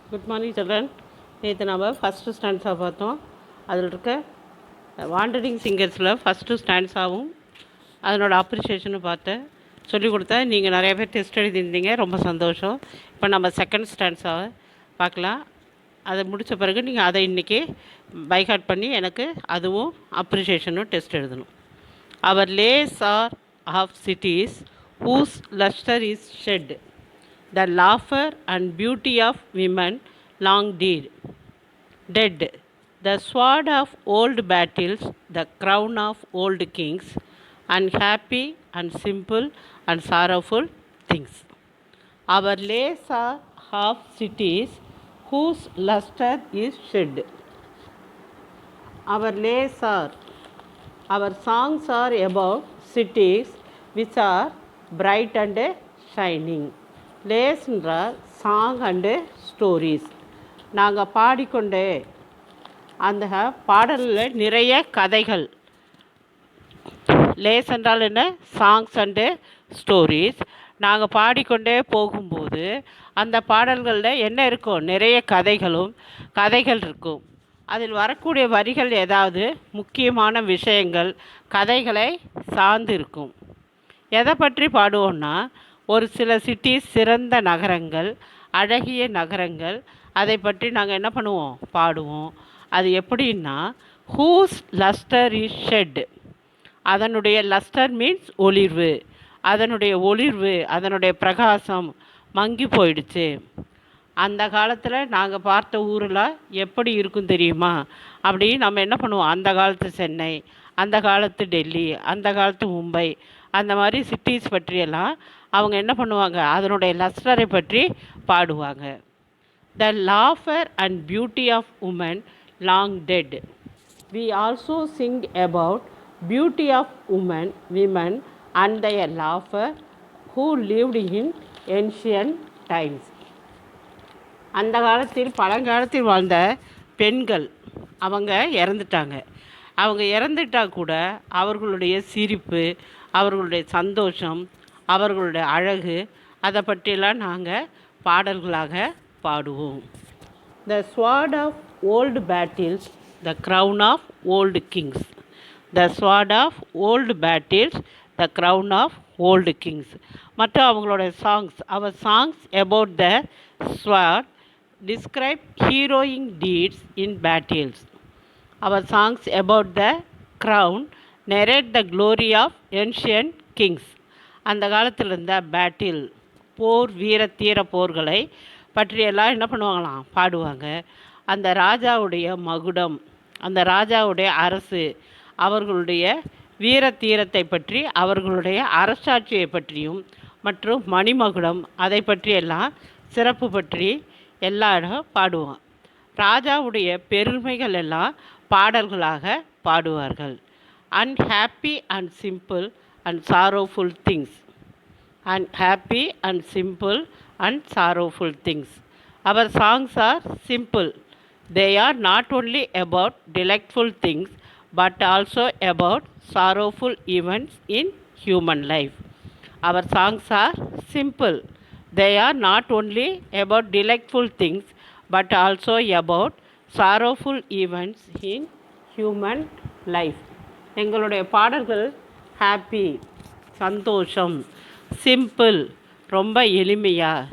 Good morning children. நேற்று நம்ம first ஸ்டாண்ட்ஸாக பார்த்தோம். அதில் இருக்க வாண்டரிங் சிங்கர்ஸில் ஃபஸ்ட்டு ஸ்டாண்ட்ஸாகவும் அதனோட அப்ரிஷியேஷனும் பார்த்தேன், சொல்லிக் கொடுத்தேன். நீங்கள் நிறைய பேர் டெஸ்ட் எழுதியிருந்தீங்க, ரொம்ப சந்தோஷம். இப்போ நம்ம செகண்ட் ஸ்டாண்ட்ஸாக பார்க்கலாம். அதை முடித்த பிறகு நீங்கள் அதை இன்றைக்கி பைஹார்ட் பண்ணி எனக்கு அதுவும் அப்ரிஷியேஷனும் டெஸ்ட் எழுதணும். Our lays are of cities whose lustre is shed, the laughter and beauty of women long dead, the sword of old battles, the crown of old kings, unhappy and simple and sorrowful things. Our lays are half cities whose luster is shed. Our lays are, our songs are about cities which are bright and shining. லேஸ்ன்றால் song and stories. நாங்கள் பாடிக்கொண்டே அந்த பாடலில் நிறைய கதைகள். Lays என்றால் என்ன? Songs and stories. நாங்கள் பாடிக்கொண்டே போகும்போது அந்த பாடல்களில் என்ன இருக்கும்? நிறைய கதைகள் இருக்கும். அதில் வரக்கூடிய வரிகள் ஏதாவது முக்கியமான விஷயங்கள் கதைகளை சார்ந்து இருக்கும். எதை பற்றி பாடுவோன்னா, ஒரு சில சிட்டிஸ் சிறந்த நகரங்கள், அழகிய நகரங்கள், அதை பற்றி நாங்கள் என்ன பண்ணுவோம்? பாடுவோம். அது எப்படின்னா, ஹூஸ் லஸ்டர் இஸ் ஷெட், அதனுடைய லஸ்டர் மீன்ஸ் ஒளிர்வு, அதனுடைய பிரகாசம் மங்கி போயிடுச்சு. அந்த காலத்தில் நாங்கள் பார்த்த ஊரில் எப்படி இருக்கும் தெரியுமா? அப்படி நம்ம என்ன பண்ணுவோம்? அந்த காலத்து சென்னை, அந்த காலத்து டெல்லி, அந்த காலத்து மும்பை, அந்த மாதிரி சிட்டிஸ் பற்றியெல்லாம் அவங்க என்ன பண்ணுவாங்க? அதனுடைய லஸ்டரை பற்றி பாடுவாங்க. The laughter and beauty of woman long dead. We also sing about beauty of women and their laughter who lived in ancient times. அந்த காலத்தில் பழங்காலத்தில் வாழ்ந்த பெண்கள் அவங்க இறந்துட்டாங்க. அவங்க இறந்துட்டா கூட அவர்களுடைய சிரிப்பு, அவர்களுடைய சந்தோஷம், அவர்களுடைய அழகு, அதை பற்றியெல்லாம் நாங்கள் பாடல்களாக பாடுவோம். The sword of old battles, the crown of old kings. The sword of old battles, the crown of old kings. மற்றும் அவங்களுடைய songs, our songs about the sword describe heroic deeds in battles. Our songs about the crown narrate the glory of ancient kings. அந்த காலத்தில் இருந்த battle, போர், தீர போர்களை பற்றியெல்லாம் என்ன பண்ணுவாங்களாம்? பாடுவாங்க. அந்த ராஜாவுடைய மகுடம், அந்த ராஜாவுடைய அரசு, அவர்களுடைய தீரத்தை பற்றி, அவர்களுடைய அரசாட்சியை பற்றியும், மற்றும் மணிமகுடம், அதை பற்றியெல்லாம் சிறப்பு பற்றி எல்லா இடம் பாடுவோம். ராஜாவுடைய பெருமைகள் எல்லாம் பாடல்களாக பாடுவார்கள். Unhappy and simple and sorrowful things. Unhappy and simple and sorrowful things. Our songs are simple. They are not only about delightful things but also about sorrowful events in human life. Our songs are simple. They are not only about delightful things but also about sorrowful events in human life. எங்களுடைய பாடல்கள் happy, சந்தோஷம், simple, ரொம்ப எளிமையாக,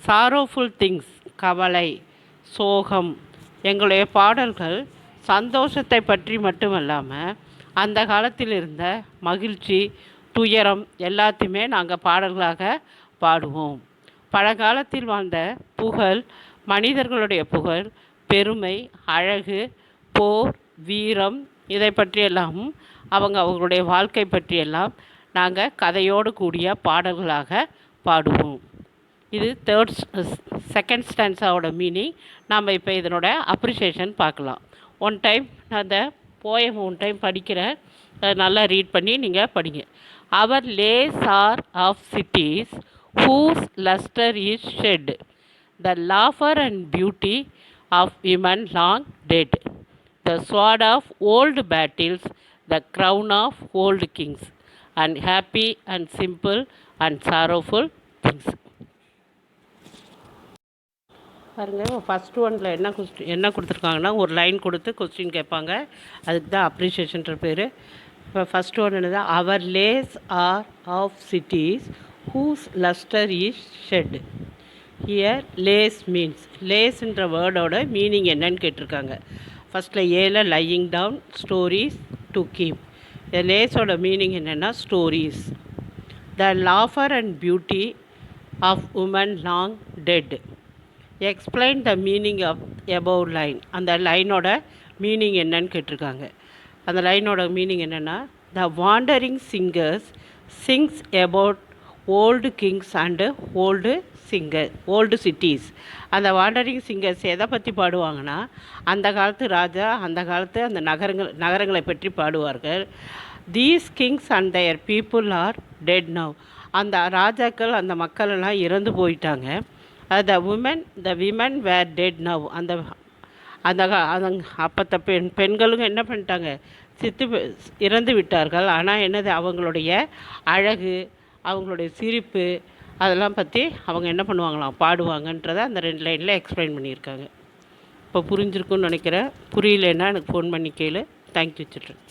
sorrowful things, கவலை, சோகம். எங்களுடைய பாடல்கள் சந்தோஷத்தை பற்றி மட்டுமல்லாமல் அந்த காலத்தில் இருந்த மகிழ்ச்சி, துயரம் எல்லாத்தையுமே நாங்கள் பாடல்களாக பாடுவோம். பழங்காலத்தில் வாழ்ந்த புகழ், மனிதர்களுடைய புகழ், பெருமை, அழகு, போர், வீரம், இதை பற்றியெல்லாமும் அவங்களுடைய வாழ்க்கை பற்றியெல்லாம் நாங்கள் கதையோடு கூடிய பாடல்களாக பாடுவோம். இது செகண்ட் ஸ்டான்ஸாவோட மீனிங். நாம் இப்போ இதனோட அப்ரிஷியேஷன் பார்க்கலாம். ஒன் டைம் நான் அந்த போயம் ஒன் டைம் படிக்கிறேன், அதை நல்லா ரீட் பண்ணி நீங்கள் படிங்க. Our lays are of cities whose luster is shed, the laughter and beauty of women long dead, the sword of old battles, the crown of old kings, and happy and simple and sorrowful things. பாருங்கள், first ஒன்ல என்ன கொடுத்துருக்காங்கன்னா, ஒரு line கொடுத்து question கேட்பாங்க. அதுக்கு தான் அப்ரிஷியேஷன்ற பேர். இப்போ ஃபஸ்ட் ஒன் என்னது, our lays are of cities whose lustre is shed. Here lays means, லேஸ்ன்ற வேர்டோட மீனிங் என்னன்னு கேட்டிருக்காங்க. ஃபஸ்ட்டில் ஏல lying down, stories to keep. லேஸோட மீனிங் என்னென்னா stories. The laughter and beauty of woman long dead. Explain the meaning of above line. அந்த லைனோட மீனிங் என்னன்னு கேட்டிருக்காங்க. அந்த லைனோட மீனிங் என்னென்னா, the wandering singers sings about old kings and old cities. அந்த வாண்டரிங் சிங்கர்ஸ் எதை பற்றி பாடுவாங்கன்னா, அந்த காலத்து ராஜா, அந்த காலத்து அந்த நகரங்களை பற்றி பாடுவார்கள். These kings and their people are dead now. அந்த ராஜாக்கள், அந்த மக்கள் எல்லாம் இறந்து போயிட்டாங்க. The women were dead now. அப்பத்த பெண்களும் என்ன பண்ணிட்டாங்க, இறந்து விட்டார்கள். ஆனால் என்னது, அவங்களுடைய அழகு, அவங்களுடைய சிரிப்பு, அதெல்லாம் பற்றி அவங்க என்ன பண்ணுவாங்களாம், பாடுவாங்கன்றதை அந்த 2 லைனில் எக்ஸ்பிளைன் பண்ணியிருக்காங்க. இப்போ புரிஞ்சிருக்குன்னு நினைக்கிறேன். புரியலன்னா எனக்கு ஃபோன் பண்ணி கேளு. Thank you children.